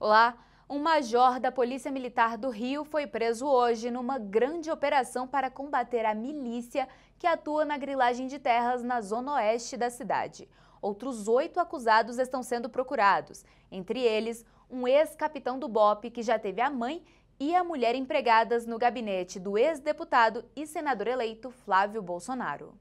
Olá, um major da Polícia Militar do Rio foi preso hoje numa grande operação para combater a milícia que atua na grilagem de terras na zona oeste da cidade. Outros 8 acusados estão sendo procurados, entre eles um ex-capitão do BOPE que já teve a mãe e a mulher empregadas no gabinete do ex-deputado e senador eleito Flávio Bolsonaro.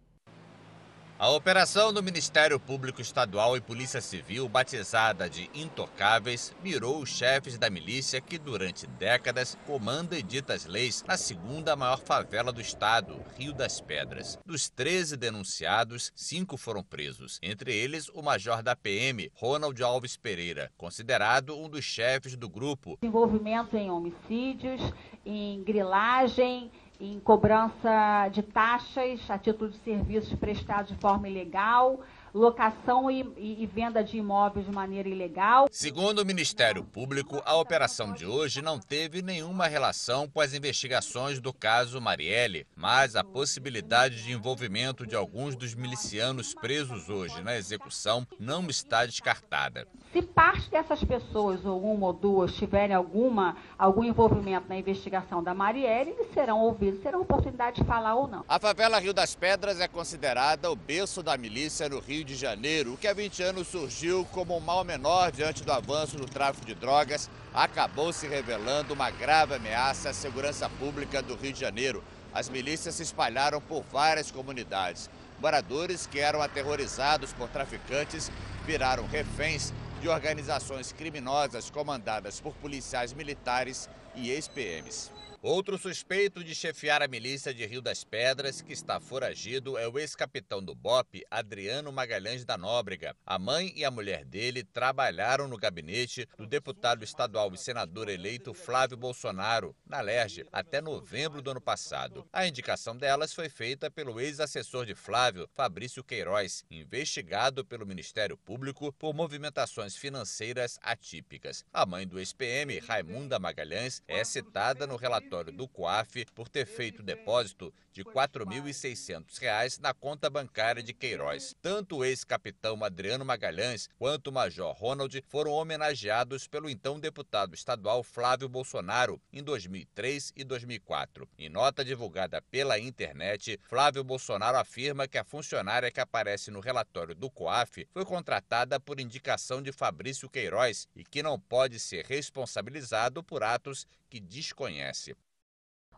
A operação do Ministério Público Estadual e Polícia Civil, batizada de Intocáveis, mirou os chefes da milícia que, durante décadas, comanda e dita as leis na segunda maior favela do estado, Rio das Pedras. Dos 13 denunciados, 5 foram presos, entre eles o major da PM, Ronald Alves Pereira, considerado um dos chefes do grupo. Envolvimento em homicídios, em grilagem, em cobrança de taxas a título de serviços prestados de forma ilegal, locação e venda de imóveis de maneira ilegal. Segundo o Ministério Público, a operação de hoje não teve nenhuma relação com as investigações do caso Marielle, mas a possibilidade de envolvimento de alguns dos milicianos presos hoje na execução não está descartada. Se parte dessas pessoas, ou uma ou duas, tiverem algum envolvimento na investigação da Marielle, eles serão ouvidos, terão oportunidade de falar ou não. A favela Rio das Pedras é considerada o berço da milícia no Rio de Janeiro, que há 20 anos surgiu como um mal menor diante do avanço do tráfico de drogas, acabou se revelando uma grave ameaça à segurança pública do Rio de Janeiro. As milícias se espalharam por várias comunidades. Moradores que eram aterrorizados por traficantes viraram reféns de organizações criminosas comandadas por policiais militares e ex-PMs. Outro suspeito de chefiar a milícia de Rio das Pedras, que está foragido, é o ex-capitão do BOPE, Adriano Magalhães da Nóbrega. A mãe e a mulher dele trabalharam no gabinete do deputado estadual e senador eleito Flávio Bolsonaro, na Alerj, até novembro do ano passado. A indicação delas foi feita pelo ex-assessor de Flávio, Fabrício Queiroz, investigado pelo Ministério Público por movimentações financeiras atípicas. A mãe do ex-PM, Raimunda Magalhães, é citada no relatório do COAF por ter feito depósito de R$ 4.600 na conta bancária de Queiroz. Tanto o ex-capitão Adriano Magalhães quanto o major Ronald foram homenageados pelo então deputado estadual Flávio Bolsonaro em 2003 e 2004. Em nota divulgada pela internet, Flávio Bolsonaro afirma que a funcionária que aparece no relatório do COAF foi contratada por indicação de Fabrício Queiroz e que não pode ser responsabilizado por atos que desconhece.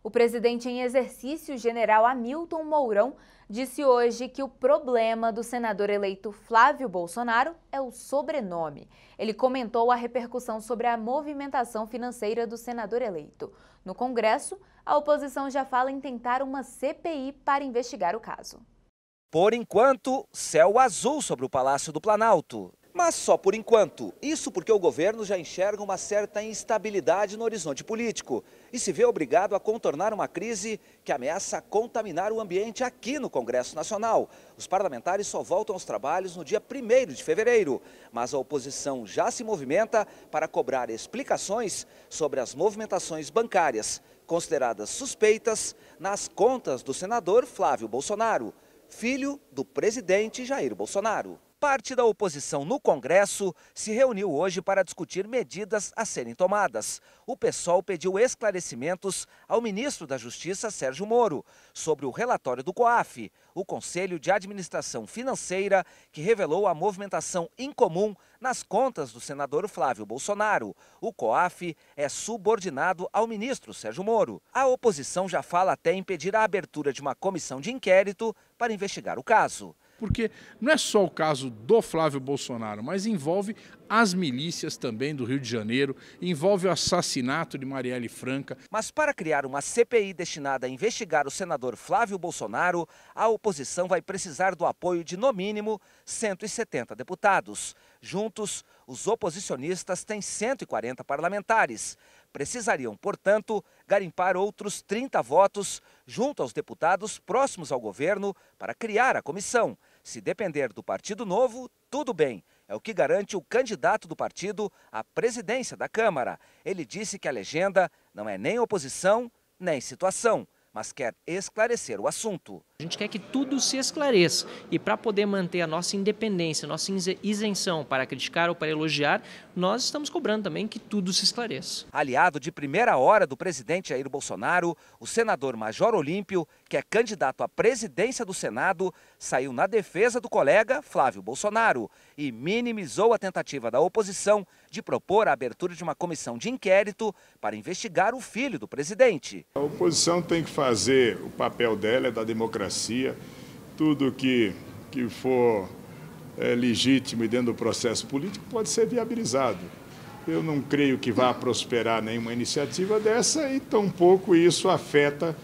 O presidente em exercício, general Hamilton Mourão, disse hoje que o problema do senador eleito Flávio Bolsonaro é o sobrenome. Ele comentou a repercussão sobre a movimentação financeira do senador eleito. No Congresso, a oposição já fala em tentar uma CPI para investigar o caso. Por enquanto, céu azul sobre o Palácio do Planalto. Mas só por enquanto. Isso porque o governo já enxerga uma certa instabilidade no horizonte político e se vê obrigado a contornar uma crise que ameaça contaminar o ambiente aqui no Congresso Nacional. Os parlamentares só voltam aos trabalhos no dia 1º de fevereiro, mas a oposição já se movimenta para cobrar explicações sobre as movimentações bancárias, consideradas suspeitas, nas contas do senador Flávio Bolsonaro, filho do presidente Jair Bolsonaro. Parte da oposição no Congresso se reuniu hoje para discutir medidas a serem tomadas. O PSOL pediu esclarecimentos ao ministro da Justiça, Sérgio Moro, sobre o relatório do COAF, o Conselho de Administração Financeira, que revelou a movimentação incomum nas contas do senador Flávio Bolsonaro. O COAF é subordinado ao ministro Sérgio Moro. A oposição já fala até em pedir a abertura de uma comissão de inquérito para investigar o caso. Porque não é só o caso do Flávio Bolsonaro, mas envolve as milícias também do Rio de Janeiro, envolve o assassinato de Marielle Franca. Mas para criar uma CPI destinada a investigar o senador Flávio Bolsonaro, a oposição vai precisar do apoio de, no mínimo, 170 deputados. Juntos, os oposicionistas têm 140 parlamentares. Precisariam, portanto, garimpar outros 30 votos junto aos deputados próximos ao governo para criar a comissão. Se depender do Partido Novo, tudo bem. É o que garante o candidato do partido à presidência da Câmara. Ele disse que a legenda não é nem oposição, nem situação. mas quer esclarecer o assunto. A gente quer que tudo se esclareça e para poder manter a nossa independência, nossa isenção para criticar ou para elogiar, nós estamos cobrando também que tudo se esclareça. Aliado de primeira hora do presidente Jair Bolsonaro, o senador Major Olímpio, que é candidato à presidência do Senado, saiu na defesa do colega Flávio Bolsonaro e minimizou a tentativa da oposição de propor a abertura de uma comissão de inquérito para investigar o filho do presidente. A oposição tem que fazer o papel dela, é da democracia. Tudo que for legítimo e dentro do processo político pode ser viabilizado. Eu não creio que vá prosperar nenhuma iniciativa dessa e tampouco isso afeta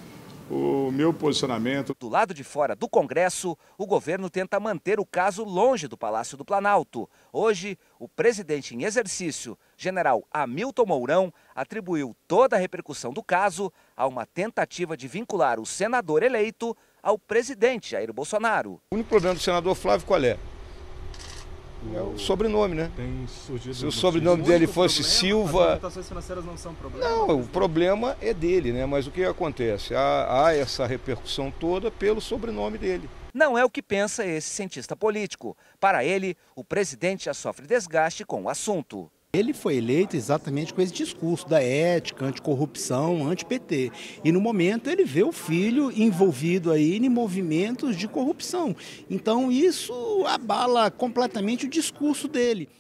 o meu posicionamento. Do lado de fora do Congresso, o governo tenta manter o caso longe do Palácio do Planalto. Hoje, o presidente em exercício, general Hamilton Mourão, atribuiu toda a repercussão do caso a uma tentativa de vincular o senador eleito ao presidente Jair Bolsonaro. O único problema do senador Flávio qual é? É o sobrenome, né? Se o sobrenome dele fosse Silva... As limitações financeiras não são problema? Não, o problema é dele, né? Mas o que acontece? Há essa repercussão toda pelo sobrenome dele. Não é o que pensa esse cientista político. Para ele, o presidente já sofre desgaste com o assunto. Ele foi eleito exatamente com esse discurso da ética, anticorrupção, anti-PT. E no momento ele vê o filho envolvido aí em movimentos de corrupção. Então isso abala completamente o discurso dele.